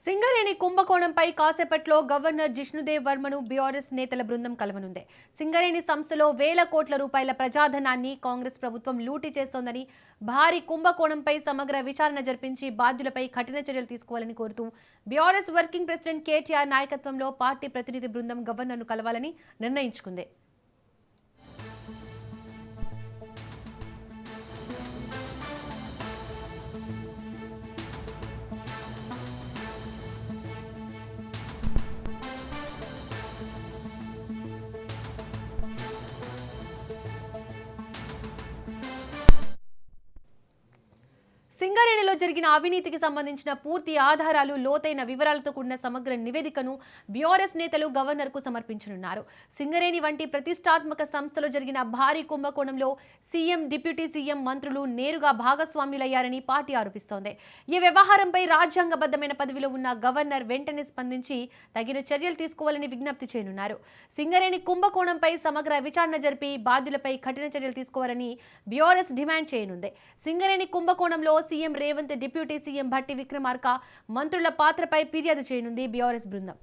సింగరేణి కుంభకోణంపై కాసేపట్లో governor Jishnu Dev వర్మను BRS నేతల బృందం కలవనుంది. సింగరేణి సంస్థలో వేల కోట్ల రూపాయల ప్రజాధనాన్ని కాంగ్రెస్ ప్రభుత్వం లూటీ చేస్తోందని, భారీ కుంభకోణంపై సమగ్ర విచారణ జరిపించి బాధ్యులపై కఠిన చర్యలు తీసుకోవాలని కోరుతూ బీఆర్ఎస్ వర్కింగ్ ప్రెసిడెంట్ కేటీఆర్ నాయకత్వంలో పార్టీ ప్రతినిధి బృందం గవర్నర్ను కలవాలని నిర్ణయించుకుంది. సింగరేణిలో జరిగిన అవినీతికి సంబంధించిన పూర్తి ఆధారాలు, లోతైన వివరాలతో కూడిన సమగ్ర నివేదికను బీఆర్ఎస్ నేతలు గవర్నర్కు సమర్పించనున్నారు. సింగరేణి వంటి ప్రతిష్టాత్మక సంస్థలో జరిగిన భారీ కుంభకోణంలో సీఎం, డిప్యూటీ సీఎం, మంత్రులు నేరుగా భాగస్వామ్యులయ్యారని పార్టీ ఆరోపిస్తోంది. ఈ వ్యవహారంపై రాజ్యాంగబద్ధమైన పదవిలో ఉన్న గవర్నర్ వెంటనే స్పందించి తగిన చర్యలు తీసుకోవాలని విజ్ఞప్తి చేయనున్నారు. సింగరేణి కుంభకోణంపై సమగ్ర విచారణ జరిపి బాధ్యులపై కఠిన చర్యలు తీసుకోవాలని బీఆర్ఎస్ డిమాండ్ చేయనుంది. సింగరేణి కుంభకోణంలో CM Revanth, deputy CM Bhatti Vikramarka, మంత్రుల పాత్రపై ఫిర్యాదు చేయనుంది బీఆర్ఎస్ బృందం.